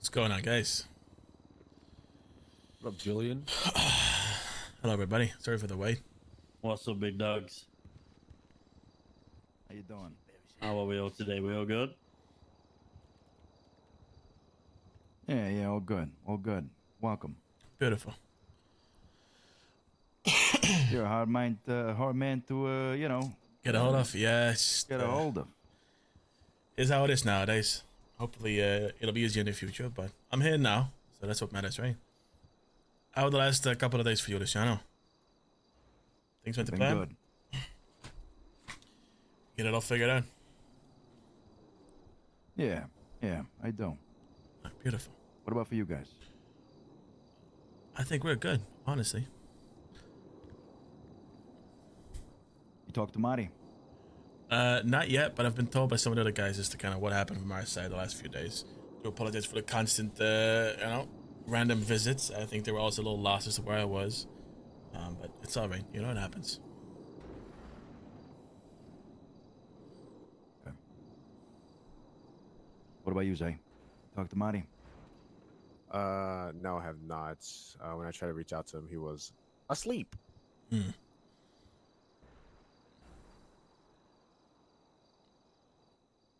What's going on, guys? What up, Julian? Hello, everybody. Sorry for the wait. What's up, big dogs? How you doing? How are we all today? We all good? Yeah, all good, all good. Welcome. Beautiful. You're a hard man to, Get a hold of. Yeah, it's just, get a hold of. It's how it is nowadays. Hopefully, it'll be easier in the future, but I'm here now, so that's what matters, right? How were the last couple of days for you, Luciano? Things went to Been plan? good. Get it all figured out? Yeah, I do. Beautiful. What about for you guys? I think we're good, honestly. You talked to Marty? Not yet, but I've been told by some of the other guys as to kind of what happened from our side the last few days. To apologize for the constant, random visits. I think they were also a little lost as to where I was. But it's alright, you know, it happens. Okay. What about you, Zay? Talk to Marty? No, I have not. When I tried to reach out to him, he was asleep. Hmm.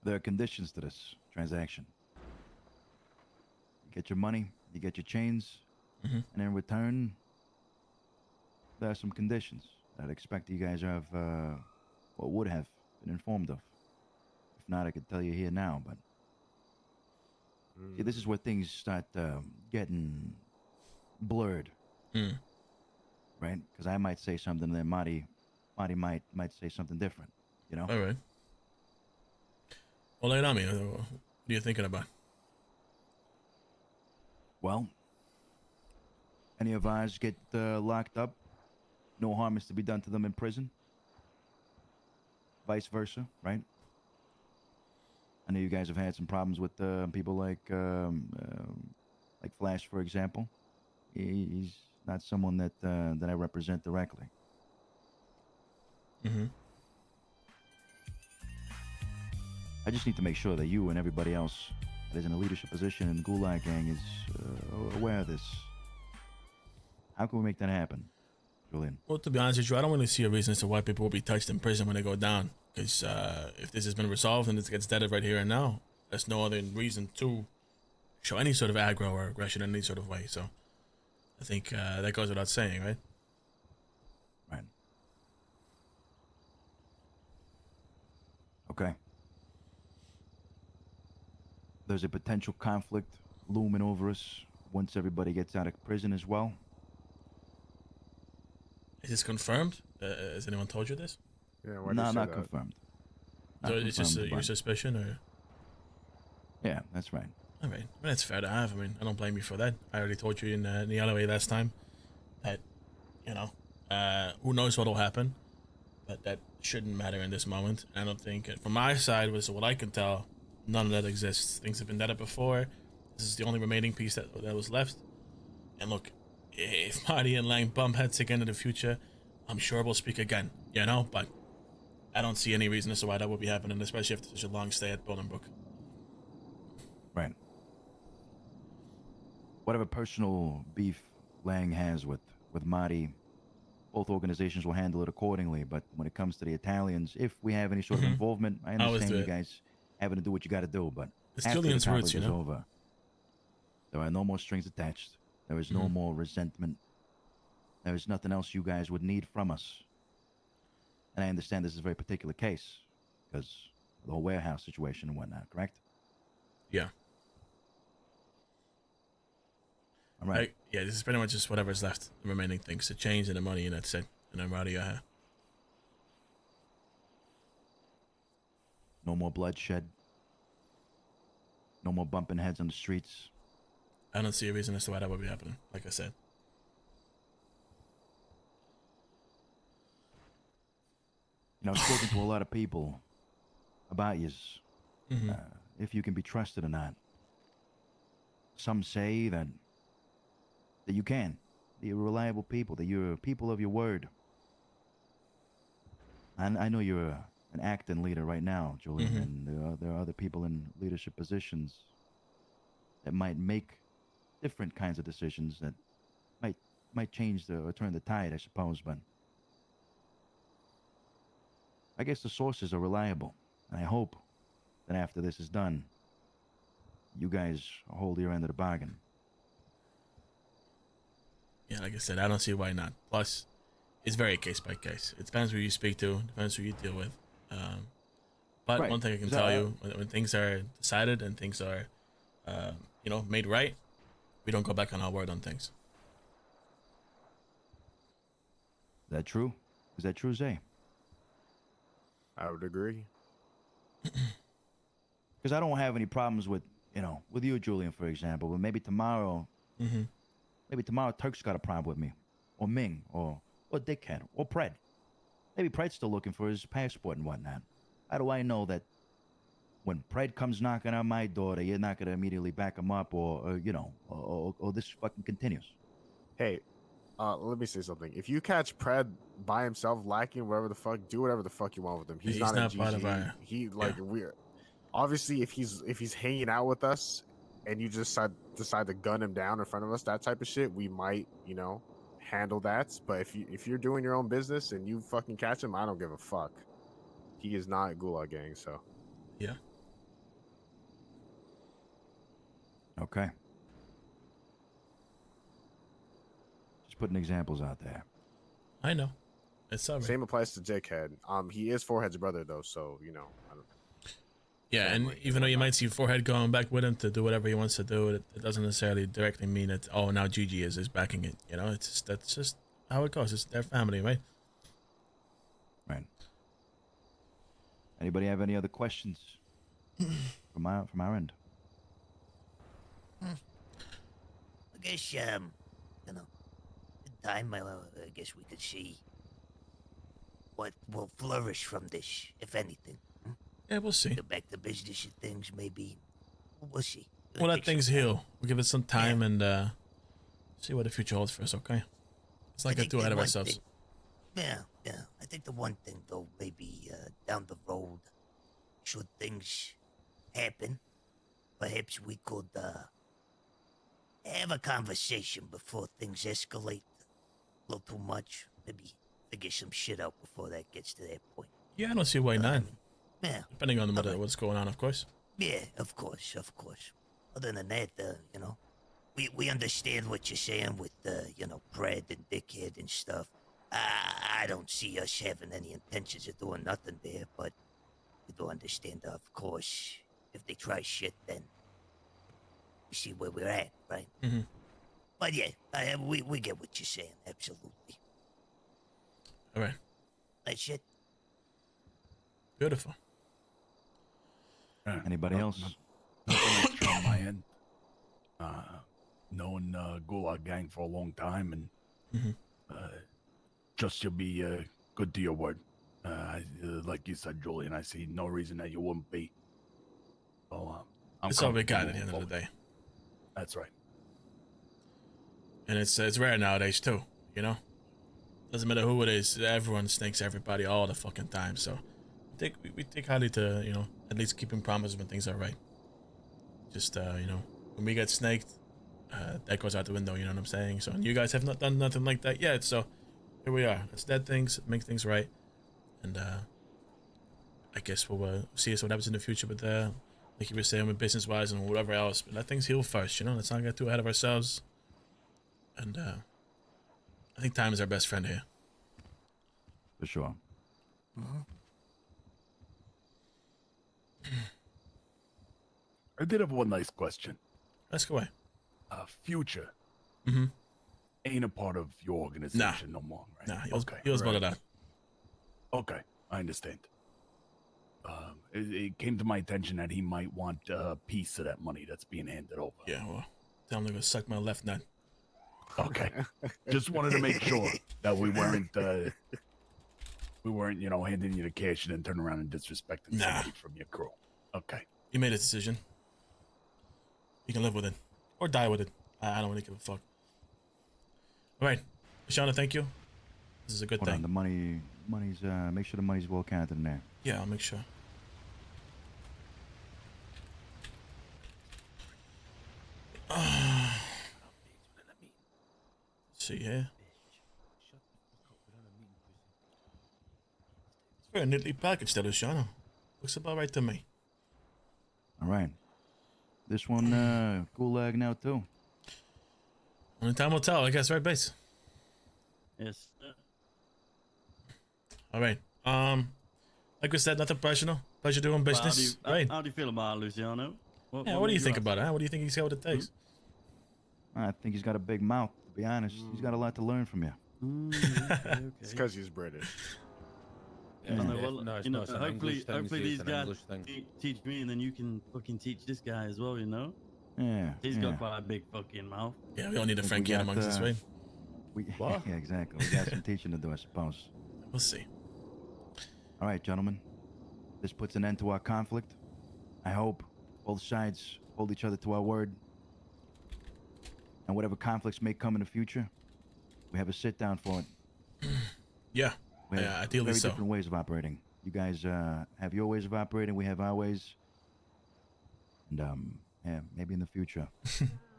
There are conditions to this transaction. You get your money, you get your chains, Mm-hmm. and in return, there are some conditions that I expect you guys have, or would have been informed of. If not, I could tell you here now, but see, this is where things start getting blurred, Hmm. right? Because I might say something, and then Marty might say something different. You know? Alright. Well, lay it on me. What are you thinking about? Well, any of ours get locked up, no harm is to be done to them in prison. Vice versa, right? I know you guys have had some problems with people like Flash, for example. He's not someone that I represent directly. Mm-hmm. I just need to make sure that you and everybody else that is in a leadership position in the Gulag Gang is aware of this. How can we make that happen, Julian? Well, to be honest with you, I don't really see a reason as to why people will be touched in prison when they go down. Because if this has been resolved and it gets deaded right here and now, there's no other reason to show any sort of aggro or aggression in any sort of way. So I think that goes without saying, right? Right. Okay. There's a potential conflict looming over us once everybody gets out of prison as well. Is this confirmed? Has anyone told you this? Yeah, why did No, you say not that? confirmed. So Not it's just confirmed, your but suspicion, or? yeah, that's right. I mean, that's fair to have. I mean, I don't blame you for that. I already told you in the other way last time that, you know, who knows what'll happen, but that shouldn't matter in this moment. I don't think, from my side, was what I can tell, none of that exists. Things have been dead before. This is the only remaining piece that was left. And look, if Marty and Lang bump heads again in the future, I'm sure we'll speak again, you know, but I don't see any reason as to why that would be happening, especially after such a long stay at Bolingbrook. Right. Whatever personal beef Lang has with Marty, both organizations will handle it accordingly. But when it comes to the Italians, if we have any sort of involvement, I Always understand do you it. guys having to do what you got to do. But It's after the Julian's roots, conflict you is know? over, there are no more strings attached. There is no more resentment. There is nothing else you guys would need from us. And I understand this is a very particular case because of the whole warehouse situation and whatnot, correct? Yeah. All right. Yeah, this is pretty much just whatever's left. The remaining things, the change and the money, and that's it. And I'm out of your hair. No more bloodshed. No more bumping heads on the streets. I don't see a reason as to why that would be happening, like I said. You know, I've spoken to a lot of people about you, if you can be trusted or not. Some say that you can. That you're reliable people, that you're people of your word. I know you're an acting leader right now, Julian, and there are other people in leadership positions that might make different kinds of decisions that might change or turn the tide, I suppose. But I guess the sources are reliable, and I hope that after this is done, you guys hold your end of the bargain. Yeah, like I said, I don't see why not. Plus, it's very case by case. It depends who you speak to, depends who you deal with. But Right. one thing I can So, tell you, when things are decided and things are, made right, we don't go back on our word on things. Is that true? Is that true, Zay? I would agree. Because I don't have any problems with you, Julian, for example. But maybe tomorrow, Turk's got a problem with me, or Ming, or Dickhead, or Pred. Maybe Pred's still looking for his passport and whatnot. How do I know that when Pred comes knocking on my door, that you're not gonna immediately back him up, or this fucking continues? Hey, let me say something. If you catch Pred by himself lacking whatever the fuck, do whatever the fuck you want with him. He's, He's not a not GG. part of our- He like we're obviously if he's hanging out with us and you just decide to gun him down in front of us, that type of shit, we might handle that. But if you're doing your own business and you fucking catch him, I don't give a fuck. He is not Gulag Gang, so Yeah. Okay. Just putting examples out there. I know. It's all right. same applies to Jakehead. He is Forehead's brother though, so I don't. Yeah, and family even though you whatnot. might see Forehead going back with him to do whatever he wants to do, it doesn't necessarily directly mean that now Gigi is backing it. That's just how it goes. It's their family, right? Right. Anybody have any other questions from our end? I guess, in time, I guess we could see what will flourish from this, if anything. Yeah, we'll see. Get back to business and things, maybe. We'll see. We'll let Take some things time. heal. We'll give it some time and see what the future holds for us, okay? Let's not I get think too the ahead of one ourselves. thing- Yeah. I think the one thing, though, maybe down the road, should things happen, perhaps we could have a conversation before things escalate a little too much. Maybe figure some shit out before that gets to that point. Yeah, I don't see why not. Yeah. Depending on Okay. what's going on, of course. Yeah, of course. Other than that, we understand what you're saying with Brad and Dickhead and stuff. I don't see us having any intentions of doing nothing there, but we do understand, of course, if they try shit, then we see where we're at, right? Mm-hmm. But yeah, we get what you're saying, absolutely. All right. That's it. Beautiful. Anybody else? Nothing extra on my end. Known Gulag Gang for a long time, and just you'll be good to your word. Like you said, Julian, I see no reason that you wouldn't be. So, I'm It's all we comfortable got at the end moving of the day. forward. That's right. And it's rare nowadays, too, Doesn't matter who it is. Everyone snakes everybody all the fucking time, so we take highly to, at least keeping promises when things are right. Just, when we get snaked, that goes out the window, you know what I'm saying? So, and you guys have not done nothing like that yet, so here we are. Let's dead things, make things right, and I guess we'll see what happens in the future with, like you were saying, with business-wise and whatever else, but let things heal first, Let's not get too ahead of ourselves, and I think time is our best friend here. For sure. I did have one nice question. Let's go away. Future Mm-hmm. ain't a part of your organization no more, right? Nah, he was right. about that. Okay, I understand. It came to my attention that he might want a piece of that money that's being handed over. Yeah, well, tell him to go suck my left nut. Okay. Just wanted to make sure that we weren't, handing you the cash and then turn around and disrespecting Nah. somebody from your crew. Okay. You made a decision. You can live with it. Or die with it. I don't really give a fuck. Alright. Luciano, thank you. This is a good Hold on, thing. the money's make sure the money's well counted in there. Yeah, I'll make sure. see here. It's very neatly packaged, Luciano. Looks about right to me. All right. This one, gulag now too. Only time will tell, I guess, right, base? Yes. All right. Like we said, nothing personal. Pleasure doing business, right? How do you feel about it, Luciano? Yeah, what do you think about it, huh? What do you think he's got what it takes? I think he's got a big mouth, to be honest. He's got a lot to learn from you. Okay. It's because he's British. I know, well, No, it's you know, not an hopefully, English thing, hopefully it's these an guys English thing. teach me, and then you can fucking teach this guy as well. You know, Yeah. he's yeah. got quite a big fucking mouth. Yeah, we all need a Think we Frankie in got, amongst us, right? What? Yeah, exactly. We got some teaching to do, I suppose. We'll see. All right, gentlemen. This puts an end to our conflict. I hope both sides hold each other to our word. And whatever conflicts may come in the future, we have a sit down for it. Yeah. We have Yeah, ideally very so. different ways of operating. You guys have your ways of operating. We have our ways. And yeah, maybe in the future,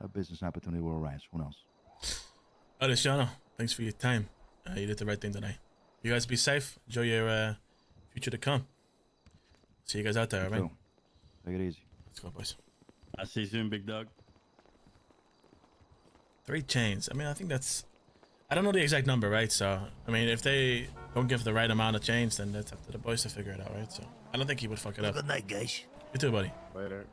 a business opportunity will arise. Who knows? Luciano, thanks for your time. You did the right thing today. You guys be safe. Enjoy your future to come. See you guys out there, You all right? too. Take it easy. Let's go, boys. I see you soon, big dog. 3 chains. I mean, I think that's... I don't know the exact number, right? So, I mean, if they don't give the right amount of chains, then that's up to the boys to figure it out, right? So, I don't think he would fuck it up. Good night, guys. You too, buddy. Later.